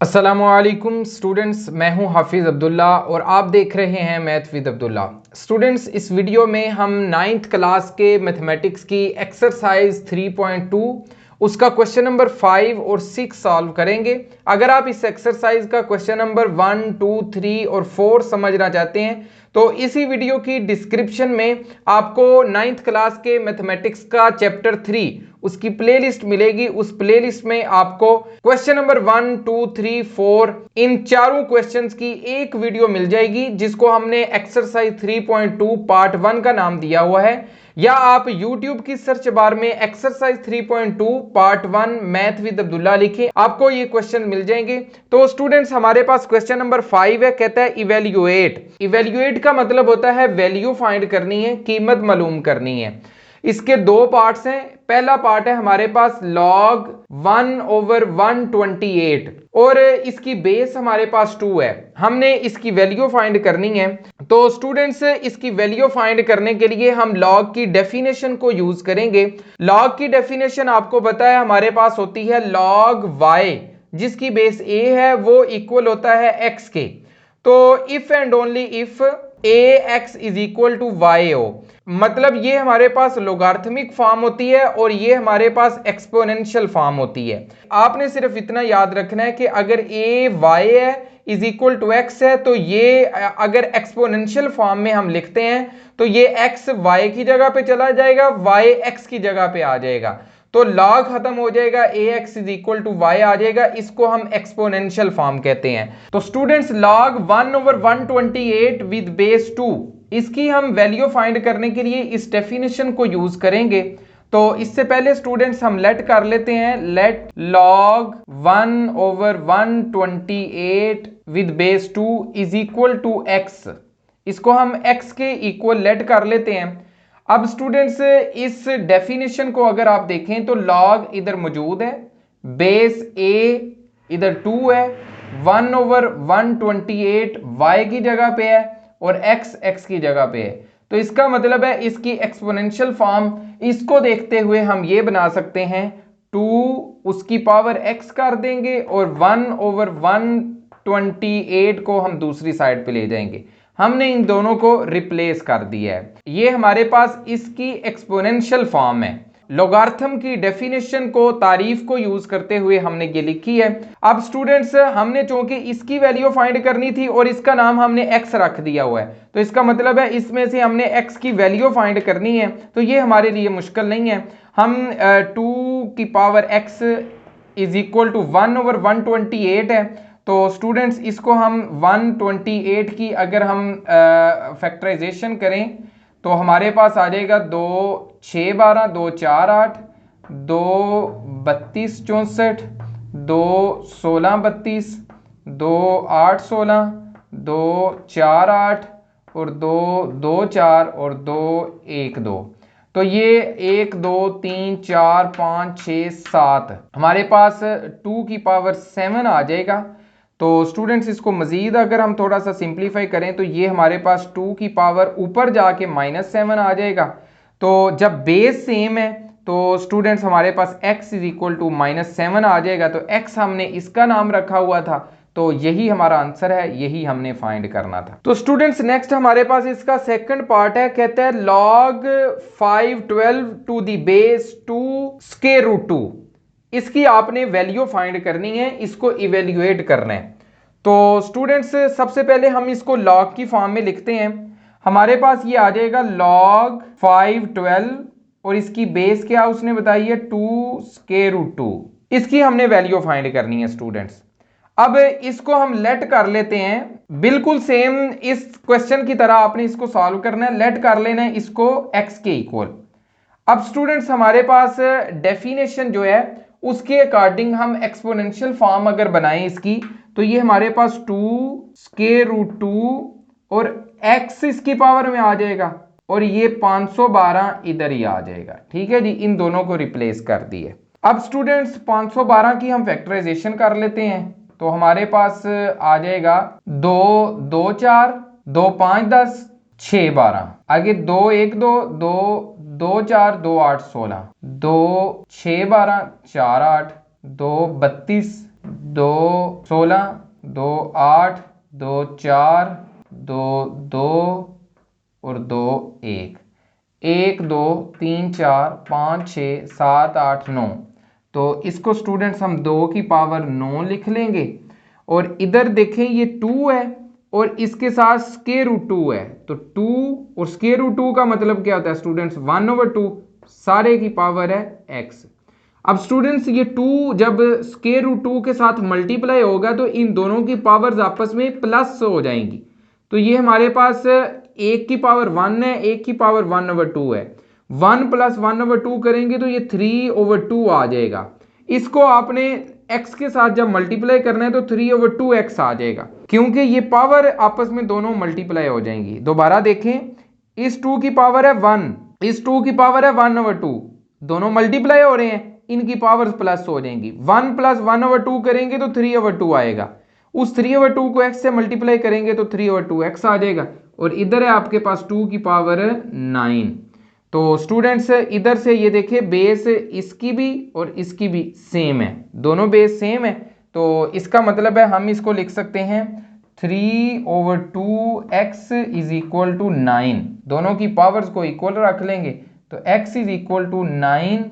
अस्सलामुअलैकुम स्टूडेंट्स, मैं हूं हाफिज़ अब्दुल्ला और आप देख रहे हैं मैथ विद अब्दुल्ला। स्टूडेंट्स, इस वीडियो में हम 9th क्लास के मैथमेटिक्स की एक्सरसाइज 3.2 उसका क्वेश्चन नंबर 5 और 6 सॉल्व करेंगे। अगर आप इस एक्सरसाइज का क्वेश्चन नंबर 1, 2, 3 और 4 समझना चाहते हैं तो इसी वीडियो की डिस्क्रिप्शन में आपको 9th क्लास के मैथमेटिक्स का चैप्टर 3 उसकी प्लेलिस्ट मिलेगी। उस प्लेलिस्ट में आपको क्वेश्चन नंबर 1, 2, 3, 4 इन चारों क्वेश्चंस की एक वीडियो मिल जाएगी, जिसको हमने एक्सरसाइज 3.2 पार्ट 1 का नाम दिया हुआ है। या आप YouTube की सर्च बार में exercise 3.2 part 1 math with Abdullah लिखें, आपको ये क्वेश्चन मिल जाएंगे। तो स्टूडेंट्स, हमारे पास क्वेश्चन नंबर 5 है, कहता है इवेल्युएट। इवेल्युएट का मतलब होता है वैल्यू फाइंड करनी है, कीमत मालूम करनी है। इसके दो पार्ट्स हैं। पहला पार्ट है हमारे पास log 1/128 और इसकी बेस हमारे पास 2 है। हमने इसकी वैल्यू फाइंड करनी है। तो स्टूडेंट्स, इसकी वैल्यू फाइंड करने के लिए हम log की डेफिनेशन को यूज करेंगे। log की डेफिनेशन आपको पता है हमारे पास होती है log y, जिसकी बेस a है, वो इक्वल होता है x के। तो if and only if ax is equal to Y हो, मतलब ये हमारे पास लोगार्थमिक फॉर्म होती है और ये हमारे पास एक्सपोनेंशियल फॉर्म होती है। आपने सिर्फ इतना याद रखना है कि अगर a y है इज इक्वल टू x है, तो ये अगर एक्सपोनेंशियल फॉर्म में हम लिखते हैं तो ये x y की जगह पे चला जाएगा, y x की जगह पे आ जाएगा, तो log खत्म हो जाएगा, ax is equal to y आ जाएगा। इसको हम एक्सपोनेंशियल फॉर्म कहते हैं। तो स्टूडेंट्स, log 1/128 विद बेस 2, इसकी हम वैल्यू फाइंड करने के लिए इस डेफिनेशन को यूज करेंगे। तो इससे पहले स्टूडेंट्स हम लेट कर लेते हैं, let log 1/128 with base 2 is equal to x। इसको हम x के इक्वल लेट कर लेते हैं। अब स्टूडेंट्स, इस डेफिनेशन को अगर आप देखें तो log इधर मौजूद है, बेस a इधर 2 है, 1/128 y की जगह पे है और x x की जगह पे है। तो इसका मतलब है इसकी एक्सपोनेंशियल फॉर्म, इसको देखते हुए हम ये बना सकते हैं 2 उसकी पावर x कर देंगे और 1/128 को हम दूसरी साइड पे ले जाएंगे। हमने इन दोनों को रिप्लेस कर दिया है। ये हमारे पास इसकी एक्सपोनेंशियल फॉर्म है। लोगार्थम की डेफिनेशन को, तारीफ को यूज करते हुए हमने ये लिखी है। अब स्टूडेंट्स, हमने चूंकि इसकी वैल्यू फाइंड करनी थी और इसका नाम हमने x रख दिया हुआ है, तो इसका मतलब है इसमें से हमने x की वैल्यू फाइंड करनी है। तो ये हमारे लिए मुश्किल नहीं है। हम 2 की power x is equal to 1/128 है। तो स्टूडेंट्स, इसको हम 128 की अगर हम फैक्टराइजेशन करें तो हमारे पास आ जाएगा 2 6 12, 2 4 8, 2 32 64, 2 16 32, 2 8 16, 2 4 8 और 2 2 4 और 2 1 2। तो ये 1 2 3 4 5 6 7 हमारे पास 2 की पावर 7 आ जाएगा। तो स्टूडेंट्स, इसको मजीद अगर हम थोड़ा सा सिंप्लीफाई करें तो ये हमारे पास 2 की पावर ऊपर जाके -7 आ जाएगा। तो जब बेस सेम है तो स्टूडेंट्स हमारे पास x इज इक्वल टू -7 आ जाएगा। तो x हमने इसका नाम रखा हुआ था, तो यही हमारा आंसर है, यही हमने फाइंड करना था। तो स्टूडेंट्स, नेक्स्ट हमारे पास इसका सेकंड पार्ट है, कहता है log 512 to the base 2 square root 2। इसकी आपने वैल्यू फाइंड करनी है, इसको इवेल्युएट करना है। तो स्टूडेंट्स, सबसे पहले हम इसको log की फॉर्म में लिखते हैं। हमारे पास ये आ जाएगा log 512 और इसकी बेस क्या उसने बताई है 2 स्क्वायर रूट 2। इसकी हमने वैल्यू फाइंड करनी है स्टूडेंट्स। अब इसको हम लेट कर लेते हैं, बिल्कुल सेम इस क्वेश्चन की तरह आपने इसको सॉल्व करना है। लेट कर लेना है इसको x के इक्वल। अब स्टूडेंट्स, हमारे पास डेफिनेशन जो है उसके अकॉर्डिंग हम एक्सपोनेंशियल फॉर्म अगर बनाएं इसकी, तो ये हमारे पास 2 स्क्वायर रूट 2 और x इसकी पावर में आ जाएगा और ये 512 इधर ही आ जाएगा। ठीक है जी, इन दोनों को रिप्लेस कर दिए। अब स्टूडेंट्स, 512 की हम फैक्टराइजेशन कर लेते हैं। तो हमारे पास आ जाएगा 2 2 4, 2 5 10, 6 12, आगे 2 1 2, 2 2 4, 2 8 16, 2 6 12, 4 8, 2 32, 2 16, 2 8, 2 4, 2 2 और 2 1, 1 2 3 4 5 6 7 8 9। तो इसको स्टूडेंट्स हम 2 की पावर 9 लिख लेंगे। और इधर देखें ये 2 है और इसके साथ स्क्वायर रूट 2 है, तो 2 और स्क्वायर रूट 2 का मतलब क्या होता है स्टूडेंट्स 1/2, सारे की पावर है x। अब स्टूडेंट्स ये 2 जब स्क्वायर रूट 2 के साथ मल्टीप्लाई होगा तो इन दोनों की पावर्स आपस में प्लस हो जाएंगी। तो ये हमारे पास एक की पावर 1 है, एक की पावर 1/2 है। 1 + 1/2 करेंगे तो ये 3/2 आ जाएगा। इसको आपने x के साथ जब मल्टीप्लाई करना है तो 3/2x आ जाएगा, क्योंकि ये पावर आपस में दोनों मल्टीप्लाई हो जाएंगी। दोबारा देखें, इस 2 की पावर है 1, इस 2 की पावर है 1/2, दोनों मल्टीप्लाई हो रहे हैं, इनकी पावर्स प्लस हो जाएंगी। 1 + 1/2 करेंगे तो 3/2 आएगा। उस 3/2 को x से मल्टीप्लाई करेंगे तो 3/2x आ जाएगा। और इधर है आपके पास 2 की पावर 9। तो स्टूडेंट्स इधर से ये देखिए बेस इसकी भी और इसकी भी सेम है, दोनों बेस सेम है। तो इसका मतलब है हम इसको लिख सकते हैं 3/2x = 9। दोनों की पावर्स को इक्वल रख लेंगे तो x = 9।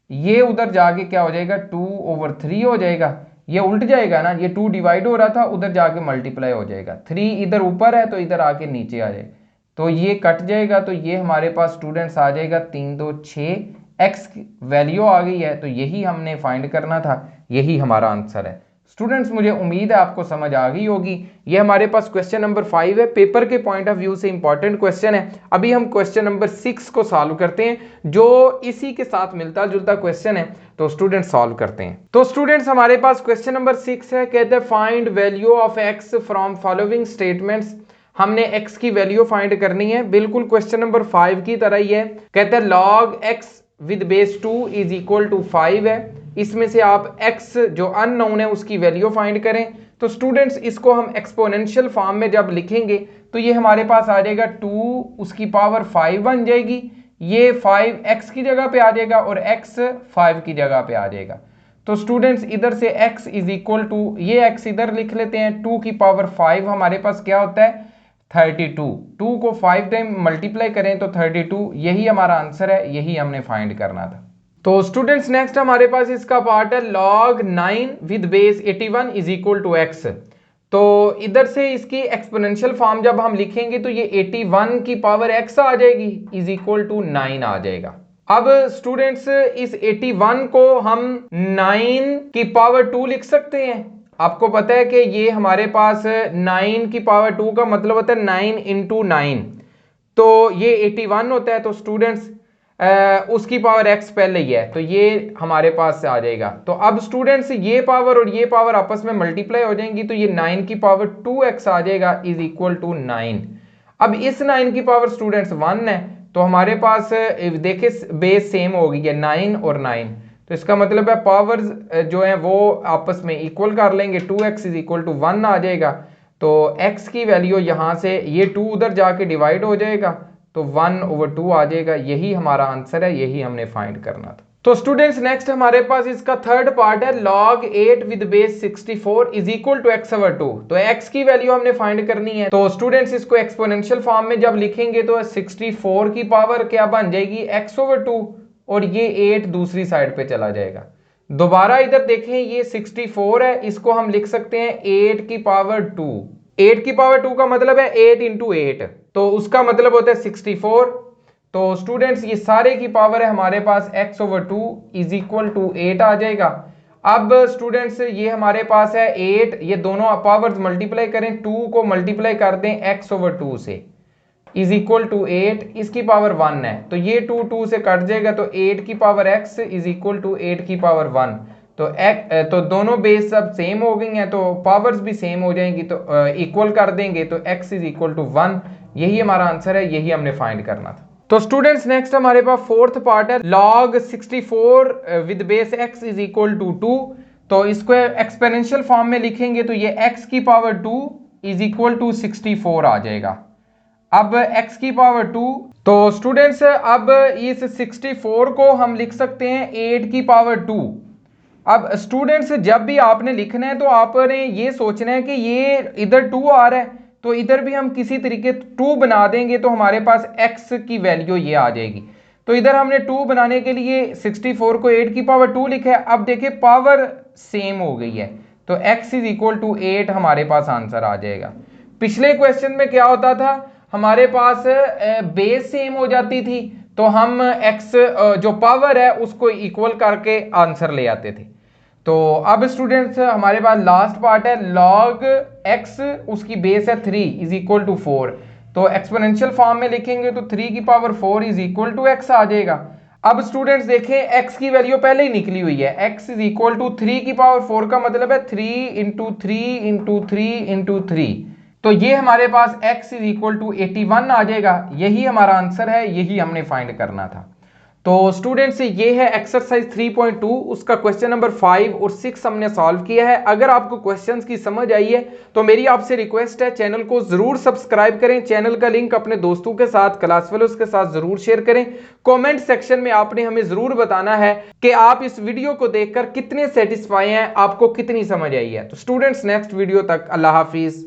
ये उधर जाके क्या हो जाएगा 2/3 हो जाएगा। ये उल्ट जाएगा ना, ये 2 डिवाइड हो रहा था, उधर जाके मल्टीप्लाई हो जाएगा। 3 इधर ऊपर है तो इधर आके नीचे आ जाएगा, तो ये कट जाएगा। तो ये हमारे पास स्टूडेंट्स आ जाएगा 3 2 6, x वैल्यू आ गई है। तो यही हमने फाइंड करना था, यही हमारा आंसर है। स्टूडेंट्स मुझे उम्मीद है आपको समझ आ गई होगी। ये हमारे पास क्वेश्चन नंबर 5 है, पेपर के पॉइंट ऑफ व्यू से इंपॉर्टेंट क्वेश्चन है। अभी हम क्वेश्चन नंबर 6 को सॉल्व करते हैं, जो इसी के साथ मिलता जुलता क्वेश्चन है। तो स्टूडेंट सॉल्व करते हैं। तो स्टूडेंट्स हमारे पास क्वेश्चन नंबर 6 है, कहते हैं find value of x from following statements. हमने x की वैल्यू फाइंड करनी है, बिल्कुल क्वेश्चन नंबर 5 की तरह ही है। कहते हैं log x विद बेस 2 = 5 है। इसमें से आप x जो अननोन है उसकी वैल्यू फाइंड करें। तो स्टूडेंट्स इसको हम एक्सपोनेंशियल फॉर्म में जब लिखेंगे तो ये हमारे पास आ जाएगा 2 उसकी पावर 5 बन जाएगी। ये 5 x की जगह पे आ जाएगा और x 5 की जगह पे आ जाएगा। तो स्टूडेंट्स इधर से x = ये x इधर लिख लेते हैं, 2 की पावर 5 हमारे पास क्या होता है 32। 2 को 5 टाइम मल्टीप्लाई करें तो 32, यही हमारा आंसर है, यही हमने फाइंड करना था। तो स्टूडेंट्स नेक्स्ट हमारे पास इसका पार्ट है log 9 विद बेस 81 = x। तो इधर से इसकी एक्सपोनेंशियल फॉर्म जब हम लिखेंगे तो ये 81 की पावर x आ जाएगी = 9 आ जाएगा। अब स्टूडेंट्स इस 81 को हम 9 की पावर 2 लिख सकते हैं। आपको पता है कि ये हमारे पास 9 की पावर 2 का मतलब होता है 9 × 9, तो ये 81 होता है। तो स्टूडेंट्स उसकी पावर x पहले ही है, तो ये हमारे पास से आ जाएगा। तो अब स्टूडेंट्स ये पावर और ये पावर आपस में मल्टीप्लाई हो जाएंगी, तो ये 9 की पावर 2x आ जाएगा = 9। अब इस 9 की पावर स्टूडेंट्स 1 है, तो हमारे पास देखिए बेस सेम हो गई है 9 और 9। तो इसका मतलब है पावर्स जो है वो आपस में इक्वल कर लेंगे, 2x = 1 आ जाएगा। तो x की वैल्यू यहाँ से ये 2 उधर जाके डिवाइड हो जाएगा, तो 1/2 आ जाएगा। यही हमारा आंसर है, यही हमने फाइंड करना था। तो स्टूडेंट्स नेक्स्ट हमारे पास इसका थर्ड पार्ट है log 8 विद बेस 64 = x/2। तो x की वैल्यू हमने फाइंड करनी है। तो स्टूडेंट्स इसको एक्सपोनेंशियल फॉर्म में जब लिखेंगे तो 64 की पावर क्या बन जाएगी x/2, और ये 8 दूसरी साइड पे चला जाएगा। दोबारा इधर देखें ये 64 है, इसको हम लिख सकते हैं 8 की पावर 2। 8 की पावर 2 का मतलब है 8 × 8, तो उसका मतलब होता है 64। तो स्टूडेंट्स ये सारे की पावर है हमारे पास x/2 = 8 आ जाएगा। अब स्टूडेंट्स ये हमारे पास है 8, ये दोनों पावर्स मल्टीप्लाई करें, 2 को मल्टीप्लाई कर दें x/2 से = 8, इसकी पावर 1 है, तो ये 2 2 से कट जाएगा, तो 8 की पावर x = 8 की पावर 1। तो दोनों बेस सब सेम हो गई हैं, तो पावर्स भी सेम हो जाएंगी, तो इक्वल कर देंगे, तो x = 1। यही हमारा आंसर है, यही हमने फाइंड करना था। तो स्टूडेंट्स नेक्स्ट हमारे पास फोर्थ पार्ट है log 64 विद बेस x = 2। तो इसको एक्सपोनेंशियल फॉर्म में लिखेंगे तो ये x की पावर 2 = 64 आ जाएगा। अब x की पावर 2, तो स्टूडेंट्स अब इस 64 को हम लिख सकते हैं 8 की पावर 2। अब स्टूडेंट्स जब भी आपने लिखना है तो आपने ये सोचना है कि ये इधर 2 आ रहा है तो इधर भी हम किसी तरीके 2 बना देंगे तो हमारे पास x की वैल्यू ये आ जाएगी। तो इधर हमने 2 बनाने के लिए 64 को 8 की पावर 2 लिखा है। अब देखिए पावर सेम हो गई है तो x इज इक्वल टू 8 हमारे पास आंसर आ जाएगा। पिछले क्वेश्चन में क्या होता था, हमारे पास बेस सेम हो जाती थी तो हम x जो पावर है उसको इक्वल करके आंसर ले आते थे। तो अब स्टूडेंट्स हमारे पास लास्ट पार्ट है log x, उसकी बेस है 3 इज इक्वल टू 4। तो एक्सपोनेंशियल फॉर्म में लिखेंगे तो 3 की power 4 is equal to x आ जाएगा। अब स्टूडेंट्स देखें x की वैल्यू पहले ही निकली हुई है, x इज इक्वल टू 3 की पावर 4 का मतलब है 3 इंटू 3 इंटू 3 इंटू 3। तो ये हमारे पास x इज इक्वल टू 81 आ जाएगा। यही हमारा आंसर है, यही हमने फाइंड करना था। तो स्टूडेंट्स ये है एक्सरसाइज 3.2, उसका क्वेश्चन नंबर 5 और 6 हमने सॉल्व किया है। अगर आपको क्वेश्चंस की समझ आई है तो मेरी आपसे रिक्वेस्ट है चैनल को जरूर सब्सक्राइब करें, चैनल का लिंक अपने दोस्तों के साथ, क्लास फेलोज के साथ जरूर शेयर करें। कमेंट सेक्शन में आपने हमें जरूर बताना है कि आप इस वीडियो को देखकर कितने सेटिस्फाई हैं, आपको कितनी समझ आई है। तो स्टूडेंट्स नेक्स्ट वीडियो तक अल्लाह हाफिज।